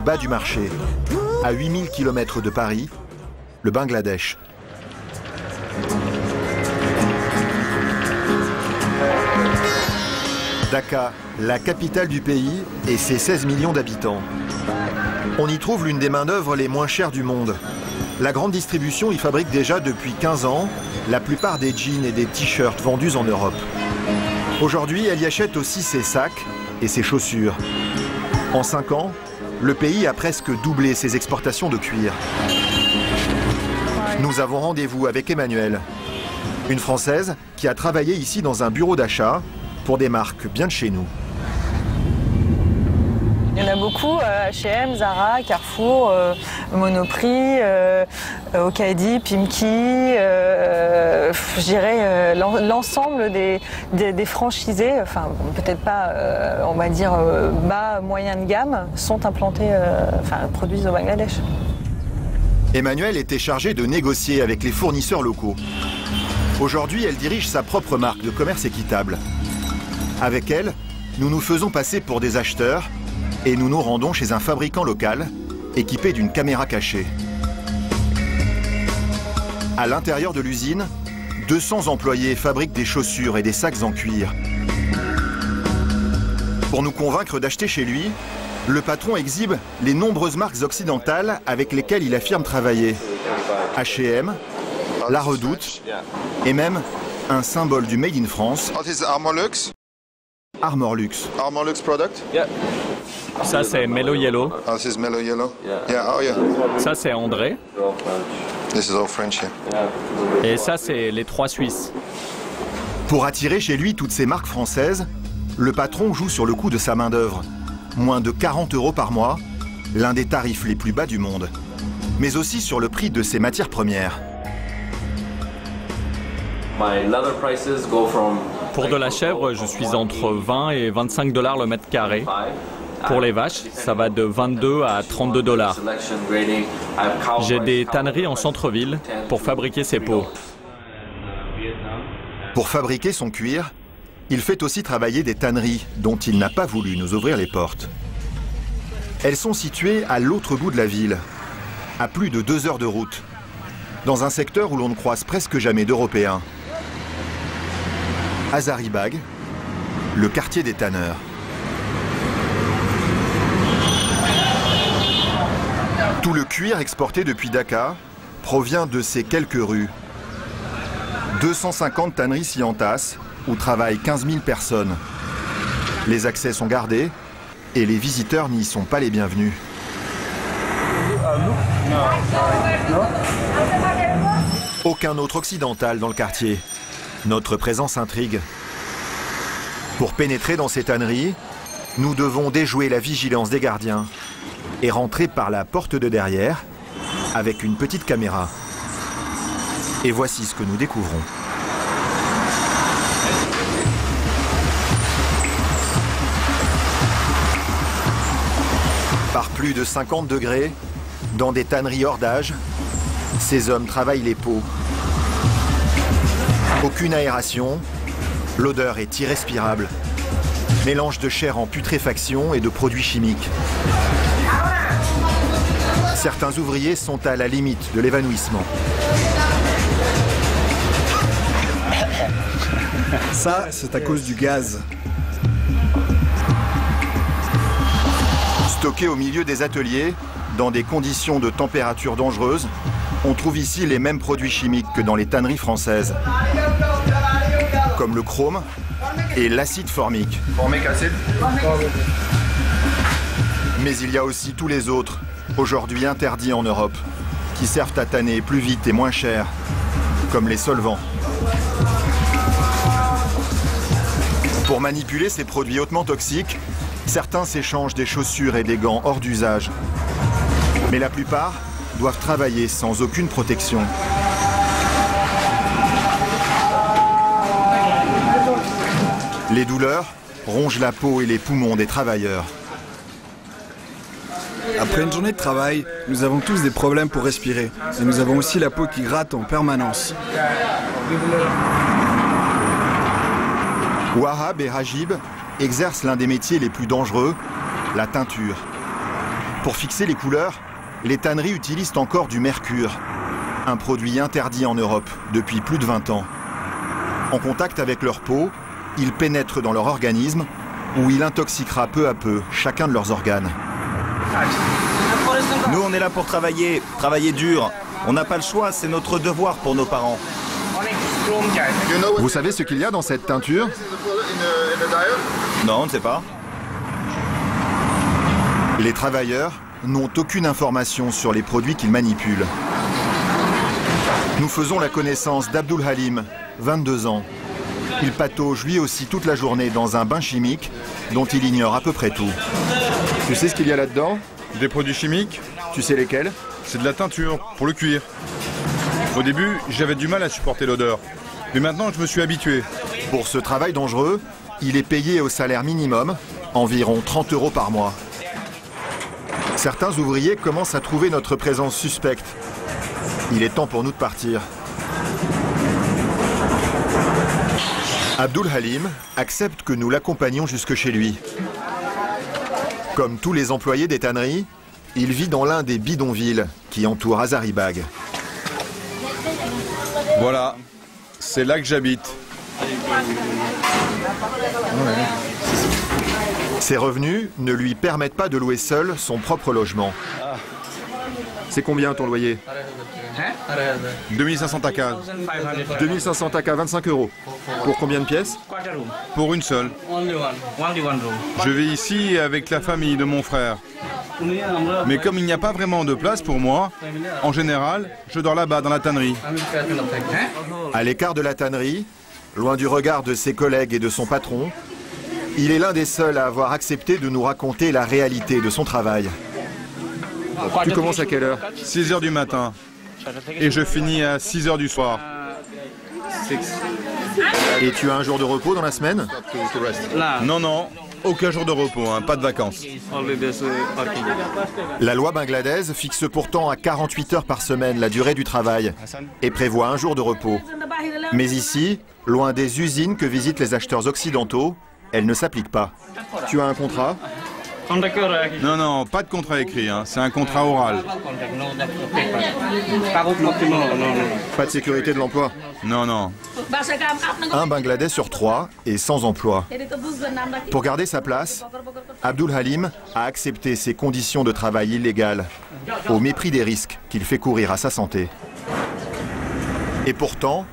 Bas du marché, à 8000 km de Paris, le Bangladesh. Dhaka, la capitale du pays et ses 16 millions d'habitants. On y trouve l'une des main-d'œuvre les moins chères du monde. La grande distribution y fabrique déjà depuis 15 ans la plupart des jeans et des t-shirts vendus en Europe. Aujourd'hui, elle y achète aussi ses sacs et ses chaussures. En 5 ans, le pays a presque doublé ses exportations de cuir. Nous avons rendez-vous avec Emmanuelle, une Française qui a travaillé ici dans un bureau d'achat pour des marques bien de chez nous. Il y en a beaucoup, H&M, Zara, Carrefour, Monoprix, Ocadi, Pimki, je dirais l'ensemble des franchisés, enfin peut-être pas, on va dire bas, moyen de gamme, sont implantés, produisent au Bangladesh. Emmanuelle était chargée de négocier avec les fournisseurs locaux. Aujourd'hui, elle dirige sa propre marque de commerce équitable. Avec elle, nous nous faisons passer pour des acheteurs et nous nous rendons chez un fabricant local équipé d'une caméra cachée. À l'intérieur de l'usine, 200 employés fabriquent des chaussures et des sacs en cuir. Pour nous convaincre d'acheter chez lui, le patron exhibe les nombreuses marques occidentales avec lesquelles il affirme travailler. H&M, La Redoute et même un symbole du Made in France, Armor Luxe. Armor Luxe product? Yeah. Ça c'est Mellow Yellow. Oh, this is Mellow Yellow? Yeah. Oh yeah. Ça c'est André. This is all French here. Et ça c'est les 3 Suisses. Pour attirer chez lui toutes ces marques françaises, le patron joue sur le coût de sa main-d'œuvre. Moins de 40 € par mois, l'un des tarifs les plus bas du monde. Mais aussi sur le prix de ses matières premières. Pour de la chèvre, je suis entre 20 et 25 $ le mètre carré. Pour les vaches, ça va de 22 à 32 $. J'ai des tanneries en centre-ville pour fabriquer ces peaux. Pour fabriquer son cuir, il fait aussi travailler des tanneries dont il n'a pas voulu nous ouvrir les portes. Elles sont situées à l'autre bout de la ville, à plus de 2 heures de route, dans un secteur où l'on ne croise presque jamais d'Européens. Hazaribagh, le quartier des tanneurs. Tout le cuir exporté depuis Dhaka provient de ces quelques rues. 250 tanneries s'y entassent, où travaillent 15 000 personnes. Les accès sont gardés et les visiteurs n'y sont pas les bienvenus. Aucun autre occidental dans le quartier. Notre présence intrigue. Pour pénétrer dans ces tanneries, nous devons déjouer la vigilance des gardiens et rentrer par la porte de derrière avec une petite caméra. Et voici ce que nous découvrons. Par plus de 50 degrés, dans des tanneries hors d'âge, ces hommes travaillent les peaux. Aucune aération, l'odeur est irrespirable. Mélange de chair en putréfaction et de produits chimiques. Certains ouvriers sont à la limite de l'évanouissement. Ça, c'est à cause du gaz. Stockés au milieu des ateliers, dans des conditions de température dangereuses, on trouve ici les mêmes produits chimiques que dans les tanneries françaises, comme le chrome et l'acide formique. Formic acid? Mais il y a aussi tous les autres, aujourd'hui interdits en Europe, qui servent à tanner plus vite et moins cher, comme les solvants. Pour manipuler ces produits hautement toxiques, certains s'échangent des chaussures et des gants hors d'usage. Mais la plupart doivent travailler sans aucune protection. Les douleurs rongent la peau et les poumons des travailleurs. Après une journée de travail, nous avons tous des problèmes pour respirer. Et nous avons aussi la peau qui gratte en permanence. Wahab et Rajib exercent l'un des métiers les plus dangereux, la teinture. Pour fixer les couleurs, les tanneries utilisent encore du mercure, un produit interdit en Europe depuis plus de 20 ans. En contact avec leur peau, il pénètre dans leur organisme où il intoxiquera peu à peu chacun de leurs organes. Nous, on est là pour travailler dur. On n'a pas le choix, c'est notre devoir pour nos parents. Vous savez ce qu'il y a dans cette teinture? Non, on ne sait pas. Les travailleurs n'ont aucune information sur les produits qu'ils manipulent. Nous faisons la connaissance d'Abdul Halim, 22 ans. Il patauge lui aussi toute la journée dans un bain chimique dont il ignore à peu près tout. Tu sais ce qu'il y a là-dedans? Des produits chimiques? Tu sais lesquels? C'est de la teinture, pour le cuir. Au début, j'avais du mal à supporter l'odeur. Mais maintenant, je me suis habitué. Pour ce travail dangereux, il est payé au salaire minimum, environ 30 € par mois. Certains ouvriers commencent à trouver notre présence suspecte. Il est temps pour nous de partir. Abdul Halim accepte que nous l'accompagnions jusque chez lui. Comme tous les employés des tanneries, il vit dans l'un des bidonvilles qui entourent Hazaribagh. Voilà, c'est là que j'habite. Ses revenus ne lui permettent pas de louer seul son propre logement. C'est combien ton loyer? 2500 taka. 2500 taka, 25 €. Pour combien de pièces? Pour une seule. Je vis ici avec la famille de mon frère. Mais comme il n'y a pas vraiment de place pour moi, en général, je dors là-bas dans la tannerie. À l'écart de la tannerie, loin du regard de ses collègues et de son patron, il est l'un des seuls à avoir accepté de nous raconter la réalité de son travail. Tu commences à quelle heure? 6 h du matin. Et je finis à 6 h du soir. Et tu as un jour de repos dans la semaine? Non, non, aucun jour de repos, hein, pas de vacances. La loi bangladaise fixe pourtant à 48 heures par semaine la durée du travail et prévoit un jour de repos. Mais ici, loin des usines que visitent les acheteurs occidentaux, elle ne s'applique pas. Tu as un contrat? Non, non, pas de contrat écrit, hein, c'est un contrat oral. Pas de sécurité de l'emploi? Non, non. Un Bangladais sur 3 est sans emploi. Pour garder sa place, Abdul Halim a accepté ces conditions de travail illégales, au mépris des risques qu'il fait courir à sa santé. Et pourtant,